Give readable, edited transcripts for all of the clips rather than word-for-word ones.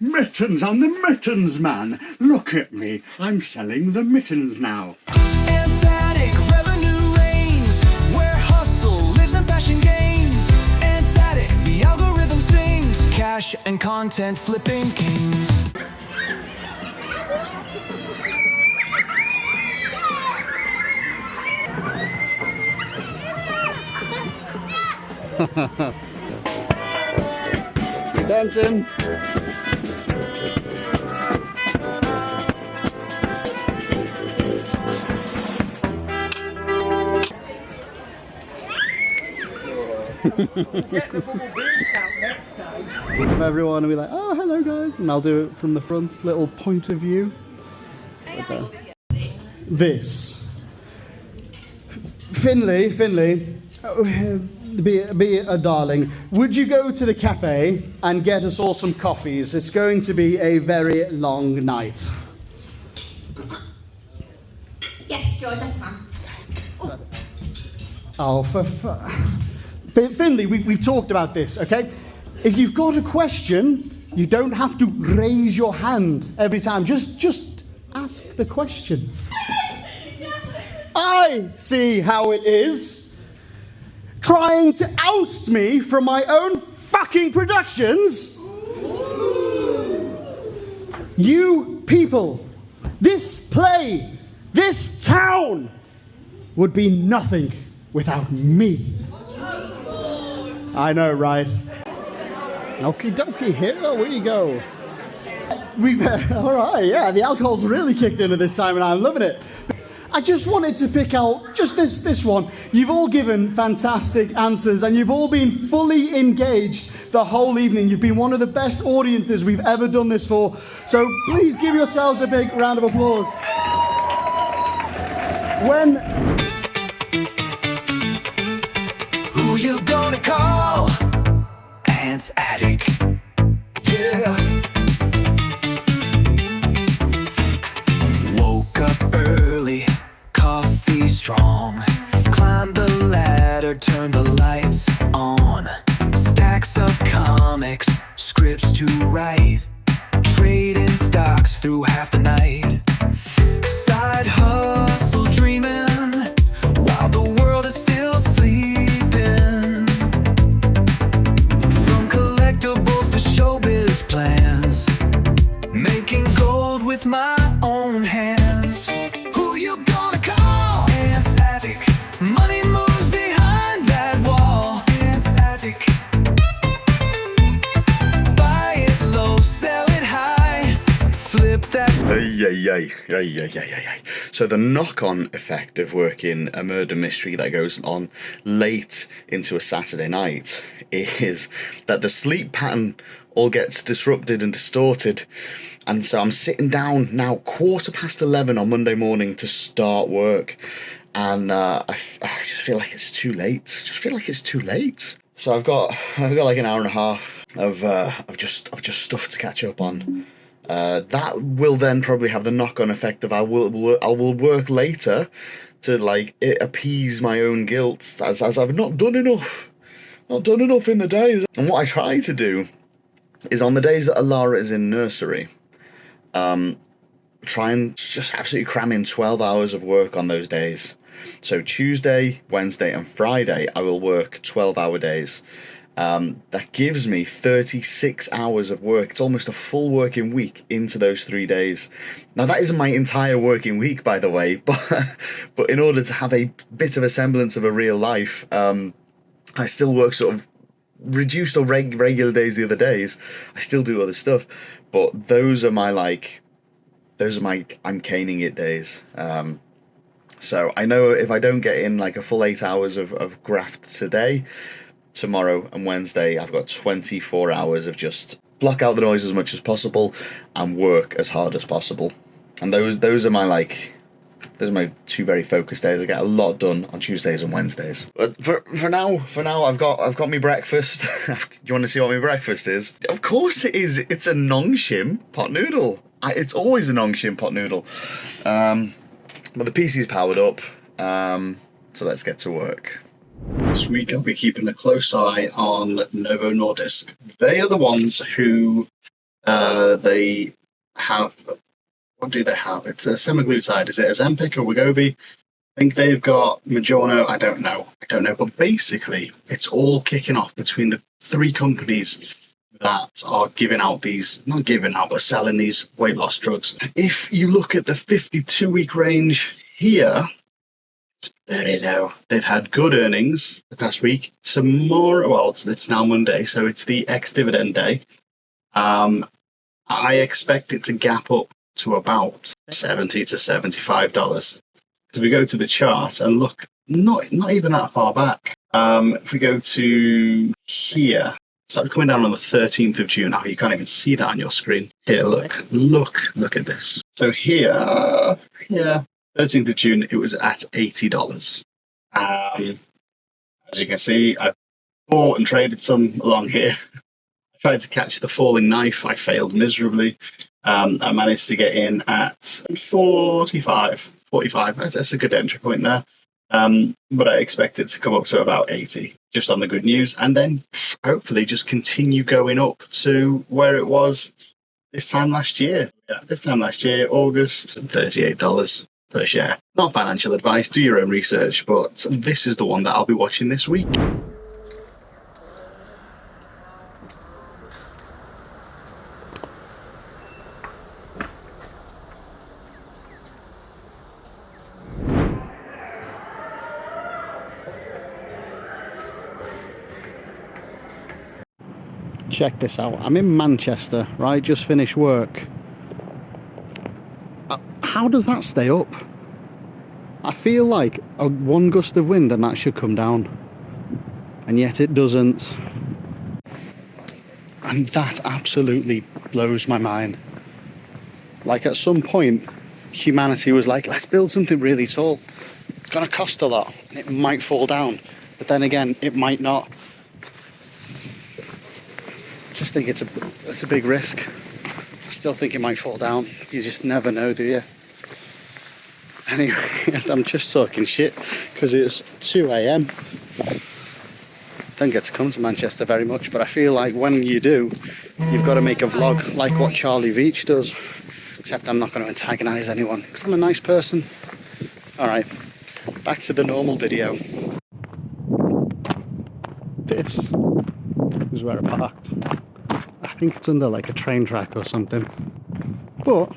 Mittens, I'm the Mittens man. Look at me, I'm selling the mittens now. Antatic revenue reigns, where hustle lives and passion gains. Antatic, the algorithm sings, cash and content flipping kings. Dancing. Get the bubble beast out next time. Everyone will be like, oh, hello guys, and I'll do it from the front, little point of view. This. Finley, be a darling. Would you go to the cafe and get us all some coffees? It's going to be a very long night. Yes, George, I'm fine. Oh, Finley, we've talked about this, okay? If you've got a question, you don't have to raise your hand every time. Just ask the question. I see how it is. Trying to oust me from my own fucking productions. You people, this play, this town would be nothing without me. I know, right? Okie dokie, here we go. All right, yeah, the alcohol's really kicked in at this time and I'm loving it. I just wanted to pick out just this one. You've all given fantastic answers and you've all been fully engaged the whole evening. You've been one of the best audiences we've ever done this for. So please give yourselves a big round of applause. Who you gonna call? Ants Attic. Yeah. Woke up early, coffee strong. Climbed the ladder, turned the lights on. Stacks of comics, scripts to write. Trading stocks through half the night. Side hustle dreaming while the world is still sleeping. From collectibles to showbiz plans, making gold with my own hands. Who you gonna call? Ants Attic. Money moves behind that wall. Ants Attic. Buy it low, sell it high. Flip that. So the knock-on effect of working a murder mystery that goes on late into a Saturday night is that the sleep pattern all gets disrupted and distorted. And so I'm sitting down now 11:15 on Monday morning to start work. And I just feel like it's too late. So I've got like an hour and a half of just stuff to catch up on. That will then probably have the knock-on effect of I will work later to like appease my own guilt as I've not done enough in the days. And what I try to do is on the days that Alara is in nursery, try and just absolutely cram in 12 hours of work on those days. So Tuesday, Wednesday and Friday I will work 12-hour days. That gives me 36 hours of work. It's almost a full working week into those 3 days. Now that isn't my entire working week, by the way, but in order to have a bit of a semblance of a real life, I still work sort of reduced or regular days the other days. I still do other stuff, but those are my I'm caning it days. So I know if I don't get in like a full 8 hours of graft today, tomorrow and Wednesday, I've got 24 hours of just block out the noise as much as possible and work as hard as possible. And those are my two very focused days. I get a lot done on Tuesdays and Wednesdays. But for now, I've got my breakfast. Do you want to see what my breakfast is? Of course it is. It's a Nongshim pot noodle. It's always a Nongshim pot noodle. But the PC's powered up, so let's get to work. This week I'll be keeping a close eye on Novo Nordisk. They are the ones who They have, what do they have? It's a semaglutide. Is it Ozempic or Wegovy? I think they've got Mounjaro. I don't know. But basically, it's all kicking off between the three companies that are giving out these, not giving out, but selling these weight loss drugs. If you look at the 52-week range here, it's very low. They've had good earnings the past week. Tomorrow, well, it's now Monday, so it's the ex-dividend day. I expect it to gap up to about $70 to $75. Because we go to the chart and look, not even that far back. If we go to here, started coming down on the 13th of June. Now you can't even see that on your screen. Here, look at this. So here, 13th of June, it was at $80. As you can see, I've bought and traded some along here. I tried to catch the falling knife. I failed miserably. I managed to get in at 45. That's a good entry point there. But I expect it to come up to about 80, just on the good news, and then hopefully just continue going up to where it was this time last year. Yeah, this time last year, August, $38 per share. Not financial advice, do your own research, but this is the one that I'll be watching this week. Check this out. I'm in Manchester, right? Just finished work. How does that stay up? I feel like one gust of wind and that should come down. And yet it doesn't. And that absolutely blows my mind. Like at some point, humanity was like, let's build something really tall. It's going to cost a lot. And it might fall down. But then again, it might not. I just think it's a big risk. I still think it might fall down. You just never know, do you? Anyway, I'm just talking shit because it's 2 a.m. Don't get to come to Manchester very much, but I feel like when you do, you've got to make a vlog like what Charlie Veach does. Except I'm not going to antagonise anyone because I'm a nice person. Alright, back to the normal video. This is where I parked. I think it's under like a train track or something. But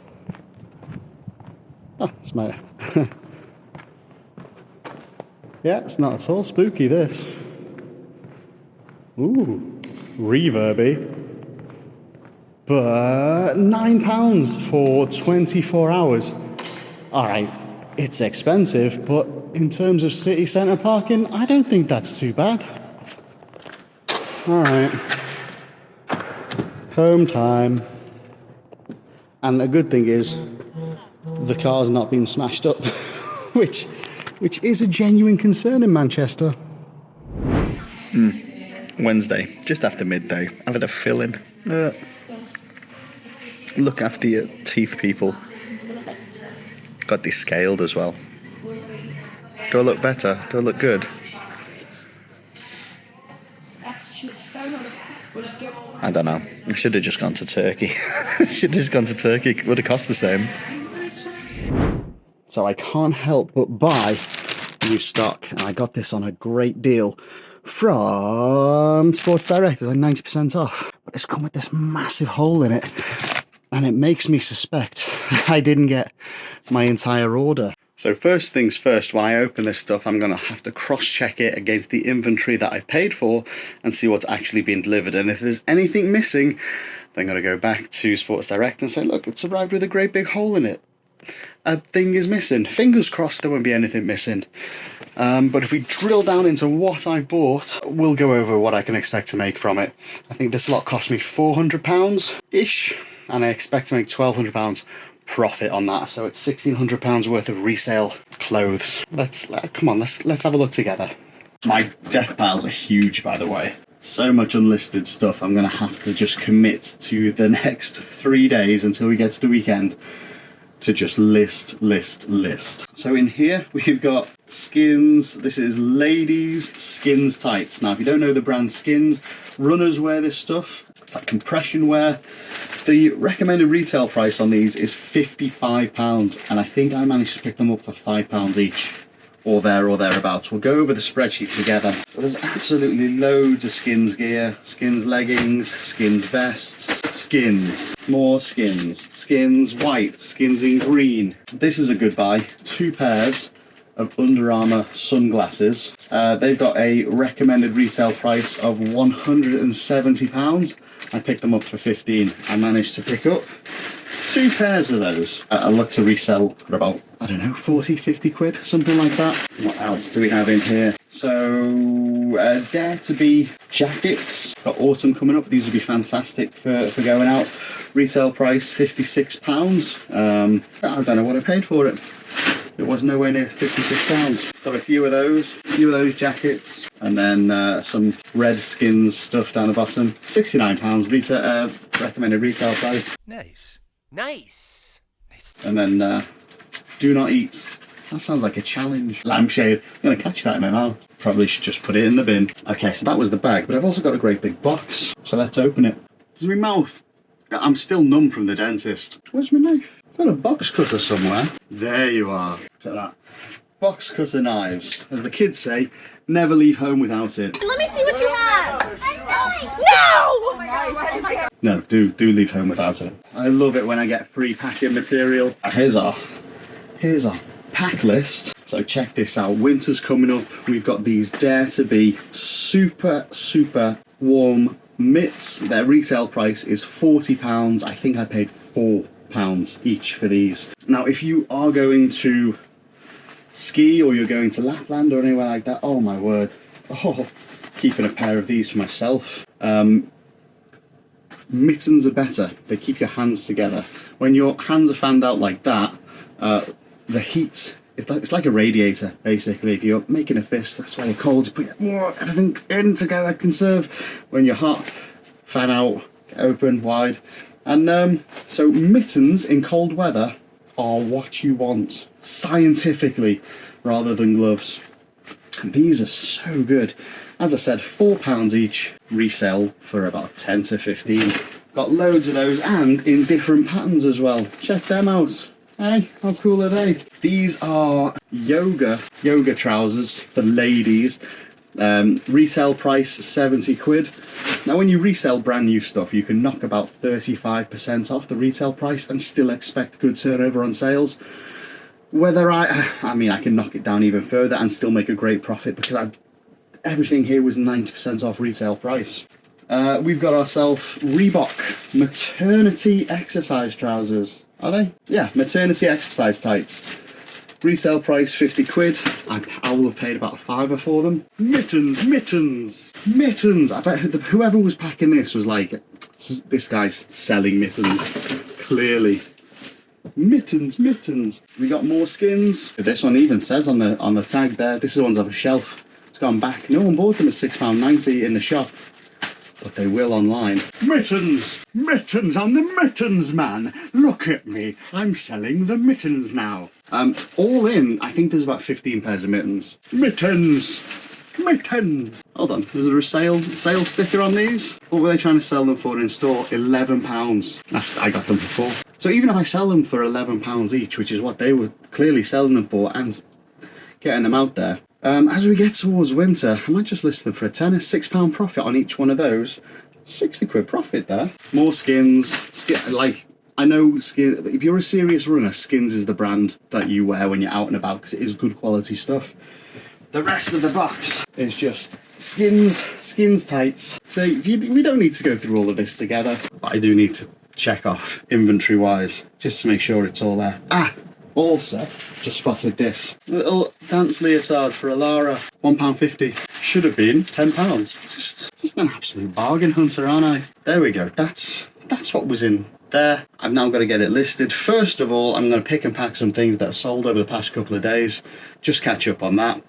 it's my yeah, it's not at all spooky, this. Ooh, reverby. But £9 for 24 hours. Alright, it's expensive, but in terms of city centre parking, I don't think that's too bad. Alright. Home time. And a good thing is the car's not been smashed up, which is a genuine concern in Manchester. Wednesday, just after midday. I've had a fill-in. Look after your teeth, people. Got descaled as well. Do I look better? Do I look good? I don't know. I should have just gone to Turkey. It would have cost the same. So I can't help but buy new stock. And I got this on a great deal from Sports Direct. It's like 90% off. But it's come with this massive hole in it. And it makes me suspect I didn't get my entire order. So first things first, when I open this stuff, I'm going to have to cross-check it against the inventory that I've paid for and see what's actually been delivered. And if there's anything missing, then I'm going to go back to Sports Direct and say, look, it's arrived with a great big hole in it. A thing is missing. Fingers crossed there won't be anything missing. But if we drill down into what I bought, we'll go over what I can expect to make from it. I think this lot cost me £400-ish, and I expect to make £1,200 profit on that, so it's £1,600 worth of resale clothes. Let's have a look together. My death piles are huge, by the way. So much unlisted stuff. I'm gonna have to just commit to the next 3 days until we get to the weekend to just list. So in here we've got Skins. This is ladies Skins tights. Now if you don't know the brand Skins, runners wear this stuff. It's like compression wear. The recommended retail price on these is £55, and I think I managed to pick them up for £5 each, or there or thereabouts. We'll go over the spreadsheet together. But there's absolutely loads of skins gear, skins leggings, skins vests, skins, more skins, skins white, skins in green. This is a good buy. 2 pairs of Under Armour sunglasses. They've got a recommended retail price of £170. I picked them up for 15. I managed to pick up 2 pairs of those. I look to resell for about, I don't know, 40, 50 quid, something like that. What else do we have in here? So, Dare to Be jackets. Got autumn coming up. These would be fantastic for going out. Retail price £56. I don't know what I paid for it. It was nowhere near £56. Got a few of those jackets, and then some red skins stuff down the bottom. £69 recommended retail price. Nice. Nice. Nice. And then do not eat. That sounds like a challenge. Lampshade. I'm gonna catch that in my mouth. Probably should just put it in the bin. Okay, so that was the bag, but I've also got a great big box. So let's open it. There's my mouth. I'm still numb from the dentist. Where's my knife? I've got a box cutter somewhere. There you are. Look at that. Box cutter knives. As the kids say, never leave home without it. Let me see what you have. No! No, do leave home without it. I love it when I get free packing material. Here's our pack list. So check this out. Winter's coming up. We've got these Dare to Be super warm mitts. Their retail price is £40. I think I paid £4 each for these. Now, if you are going to ski or you're going to Lapland or anywhere like that, oh my word, keeping a pair of these for myself. Mittens are better. They keep your hands together. When your hands are fanned out like that, the heat, it's like a radiator, basically. If you're making a fist, that's why you're cold. You put everything in together, conserve. When you're hot, fan out, open, wide. And so mittens in cold weather are what you want, scientifically, rather than gloves. And these are so good. As I said, £4 each, resell for about 10 to 15. Got loads of those, and in different patterns as well. Check them out. Hey, how cool are they? These are yoga trousers for ladies. Retail price 70 quid. Now when you resell brand new stuff, you can knock about 35% off the retail price and still expect good turnover on sales. Whether I mean I can knock it down even further and still make a great profit, because everything here was 90% off retail price. We've got ourselves Reebok maternity exercise trousers. Are they? Yeah, maternity exercise tights. Retail price 50 quid. I will have paid about £5 for them. Mittens. I bet whoever was packing this was like, this guy's selling mittens. Clearly. Mittens. We got more skins. This one even says on the tag there, this is one's off a shelf. It's gone back. No one bought them at £6.90 in the shop, but they will online. Mittens, I'm the mittens man. Look at me, I'm selling the mittens now. All in, I think there's about 15 pairs of mittens. Mittens. Hold on, there's a sale sticker on these. What were they trying to sell them for in store? £11. I got them for £4. So even if I sell them for £11 each, which is what they were clearly selling them for, and getting them out there, as we get towards winter, I might just list them for a tenner. £6 profit on each one of those. 60 quid profit there. More skins. I know skin. If you're a serious runner, Skins is the brand that you wear when you're out and about, because it is good quality stuff. The rest of the box is just skins tights. So we don't need to go through all of this together, but I do need to check off inventory wise, just to make sure it's all there. Also, just spotted this little dance leotard for Alara, £1.50. Should have been £10. Just an absolute bargain hunter, aren't I? There we go. That's what was in there. I've now got to get it listed. First of all, I'm going to pick and pack some things that have sold over the past couple of days. Just catch up on that.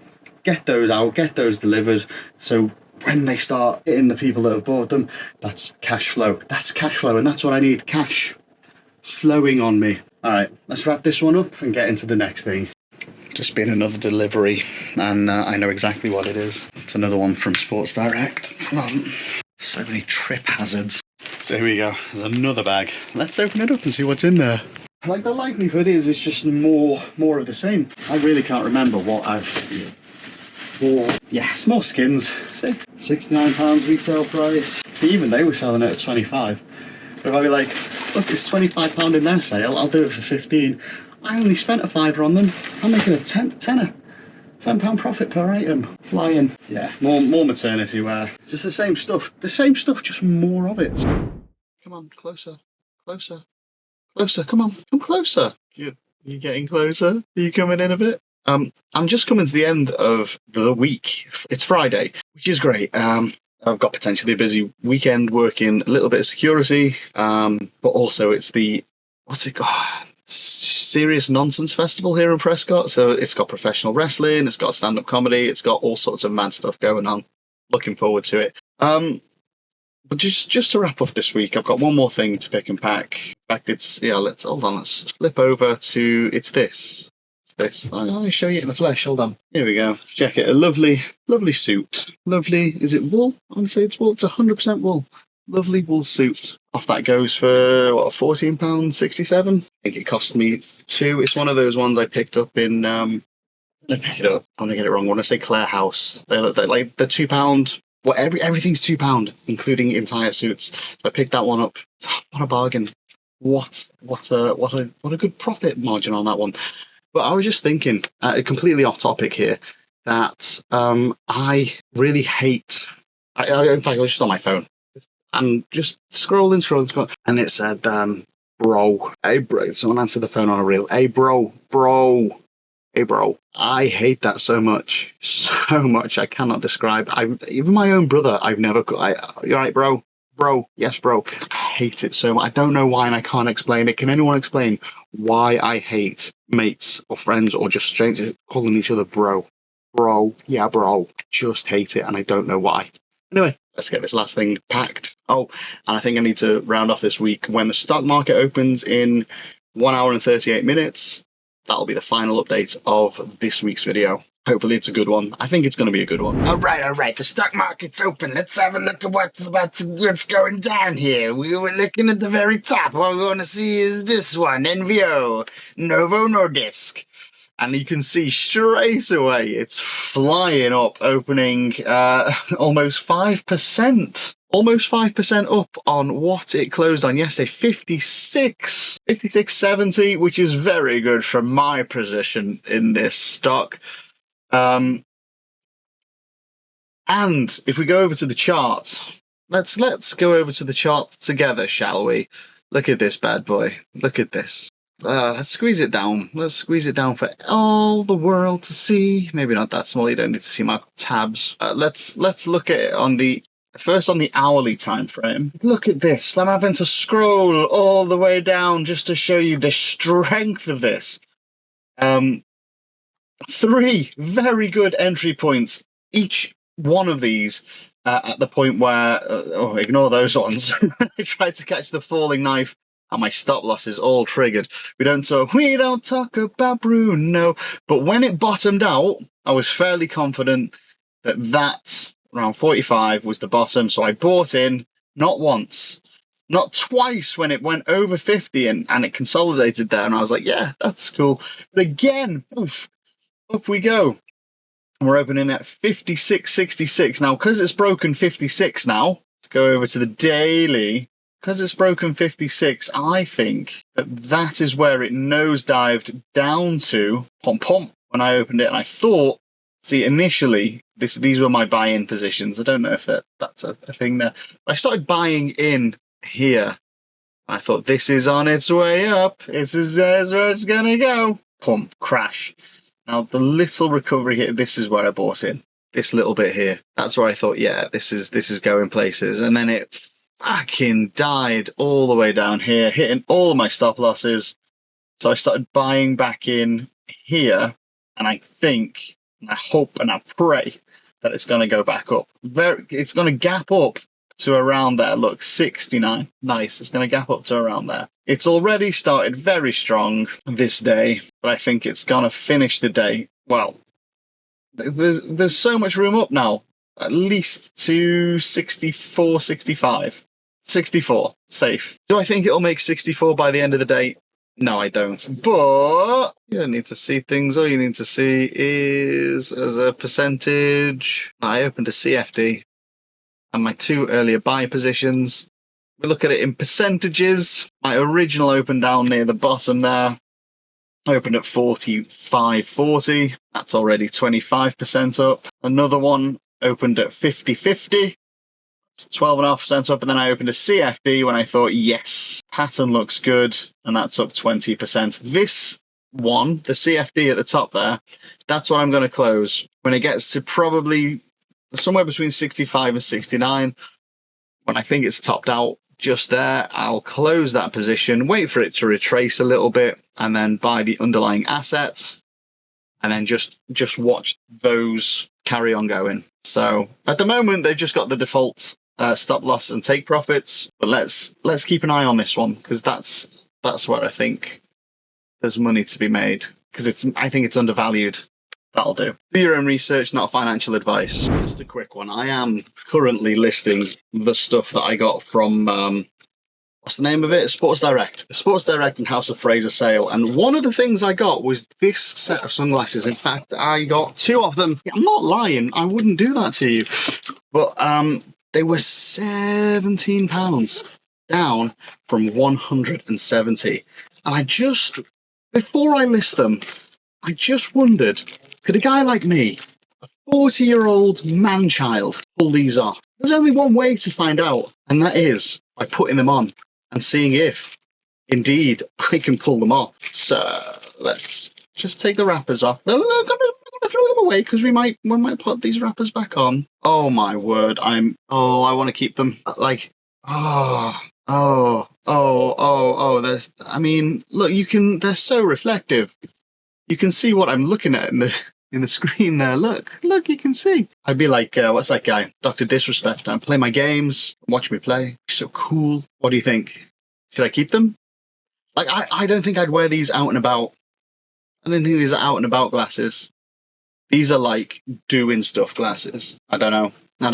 Get those out, get those delivered. So when they start hitting the people that have bought them, that's cash flow. That's cash flow, and that's what I need. Cash flowing on me. All right, let's wrap this one up and get into the next thing. Just been another delivery, and I know exactly what it is. It's another one from Sports Direct. Come on. So many trip hazards. So here we go, there's another bag. Let's open it up and see what's in there. Like, the likelihood is it's just more of the same. I really can't remember what I've bought. Yeah, it's more skins. See, £69 retail price. See, even they were selling it at 25. But if I be like, look, it's £25 in their sale, I'll do it for 15. I only spent a fiver on them. I'm making a tenner. £10 profit per item. Flying. Yeah, more maternity wear. Just the same stuff. The same stuff, just more of it. Come on, closer. Closer. Closer, come on. Come closer. You getting closer? Are you coming in a bit? I'm just coming to the end of the week. It's Friday, which is great. I've got potentially a busy weekend working a little bit of security, but also it's the, what's it called? Serious Nonsense Festival here in Prescott. So it's got professional wrestling, it's got stand-up comedy, it's got all sorts of mad stuff going on. Looking forward to it. But just to wrap up this week, I've got one more thing to pick and pack. In fact, let's flip over to, it's this. I'll show you it in the flesh, hold on. Here we go, check it, a lovely suit. Lovely, is it wool? I'm gonna say it's wool, it's 100% wool. Lovely wool suit. Off that goes for, what, £14.67? I think it cost me £2. It's one of those ones I picked up in, I pick it up, I'm gonna get it wrong, I want to say Clare House. They're like the £2, well, everything's £2, including entire suits. So I picked that one up. What a bargain. What a good profit margin on that one. But I was just thinking, completely off topic here, that I really hate, in fact, I was just on my phone, and just scrolling, and it said, bro, hey bro, someone answered the phone on a reel, hey bro, I hate that so much, I cannot describe. Even my own brother, you're right, bro, yes, bro, I hate it so much. I don't know why, and I can't explain it. Can anyone explain why I hate mates or friends or just strangers calling each other bro? Yeah, bro, I just hate it, and I don't know why. Anyway, let's get this last thing packed. Oh, and I think I need to round off this week. When the stock market opens in 1 hour and 38 minutes, that'll be the final update of this week's video. Hopefully it's a good one. I think it's going to be a good one. All right. The stock market's open. Let's have a look at what's going down here. We were looking at the very top. What we want to see is this one, NVO, Novo Nordisk. And you can see straight away it's flying up, opening almost 5%. Almost 5% up on what it closed on yesterday. 56.70, which is very good from my position in this stock. And if we go over to the chart, let's go over to the chart together, shall we? Look at this bad boy. Look at this. Let's squeeze it down. Let's squeeze it down for all the world to see. Maybe not that small. You don't need to see my tabs. Let's look at it on the hourly time frame. Look at this. I'm having to scroll all the way down just to show you the strength of this. 3 very good entry points. Each one of these at the point where, ignore those ones. I tried to catch the falling knife and my stop loss is all triggered. We don't talk about Bruno. But when it bottomed out, I was fairly confident that around 45 was the bottom. So I bought in, not once, not twice when it went over 50 and it consolidated there. And I was like, yeah, that's cool. But again, up we go. And we're opening at 56.66. Now, because it's broken 56 now, let's go over to the daily. Because it's broken 56, I think that is where it nosedived down to pom when I opened it. And I thought, see, initially, these were my buy-in positions. I don't know if that's a thing there. But I started buying in here. I thought, this is on its way up. This is where it's going to go. Pump, crash. Now, the little recovery here, this is where I bought in. This little bit here. That's where I thought, yeah, this is going places. And then it fucking died all the way down here, hitting all of my stop losses. So I started buying back in here. And I think, and I hope, and I pray that it's going to go back up. It's going to gap up to around there. Look, 69. Nice. It's going to gap up to around there. It's already started very strong this day, but I think it's going to finish the day. Well, there's so much room up now, at least to 64, 65. 64. Safe. Do I think it'll make 64 by the end of the day? No, I don't. But you don't need to see things. All you need to see is as a percentage. I opened a CFD and my 2 earlier buy positions. We look at it in percentages. My original open down near the bottom there. I opened at 45.40. That's already 25% up. Another one opened at 50.50. 12.5% up, and then I opened a CFD when I thought, yes, pattern looks good, and that's up 20%. This one, the CFD at the top there, that's what I'm going to close. When it gets to probably somewhere between 65 and 69, when I think it's topped out just there, I'll close that position, wait for it to retrace a little bit, and then buy the underlying asset, and then just watch those carry on going. So at the moment, they've just got the default stop loss and take profits, but let's keep an eye on this one, because that's where I think there's money to be made, because I think it's undervalued. That'll do. Do your own research, not financial advice. Just a quick one. I am currently listing the stuff that I got from what's the name of it? Sports Direct. The Sports Direct and House of Fraser sale. And one of the things I got was this set of sunglasses. In fact, I got 2 of them. I'm not lying. I wouldn't do that to you. But they were £17 down from 170. And I just, before I list them, I just wondered, could a guy like me, a 40-year-old man-child, pull these off? There's only one way to find out, and that is by putting them on and seeing if, indeed, I can pull them off. So let's just take the wrappers off. I'm going to throw them away because we might put these wrappers back on. Oh my word! I want to keep them. Like, there's. I mean, look, they're so reflective. You can see what I'm looking at in the screen there. Look, you can see. I'd be like, what's that guy? Dr. Disrespect. I play my games, watch me play. So cool. What do you think? Should I keep them? Like, I don't think I'd wear these out and about. I don't think these are out and about glasses. These are like doing stuff glasses. I don't know. I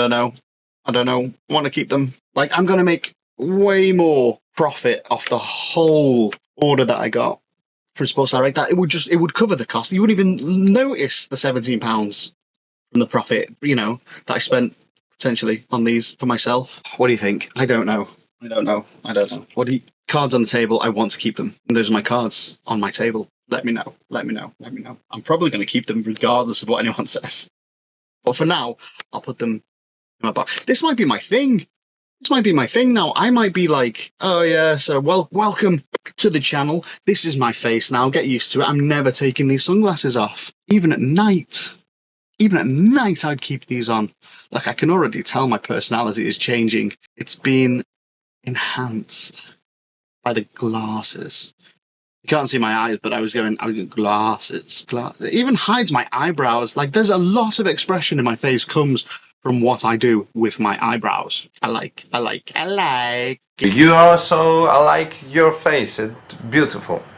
want to keep them. Like, I'm going to make way more profit off the whole order that I got from Sports Direct. That it would cover the cost. You wouldn't even notice the £17 from the profit, that I spent potentially on these for myself. What do you think? I don't know. Cards on the table. I want to keep them. And those are my cards on my table. Let me know. I'm probably going to keep them regardless of what anyone says. But for now, I'll put them in my box. This might be my thing. Now. I might be like, oh yeah, so welcome to the channel. This is my face now. Get used to it. I'm never taking these sunglasses off. Even at night, I'd keep these on. Like, I can already tell my personality is changing. It's been enhanced by the glasses. You can't see my eyes, but I was going glasses. It even hides my eyebrows. Like, there's a lot of expression in my face comes from what I do with my eyebrows. I like. You also, I like your face. It's beautiful.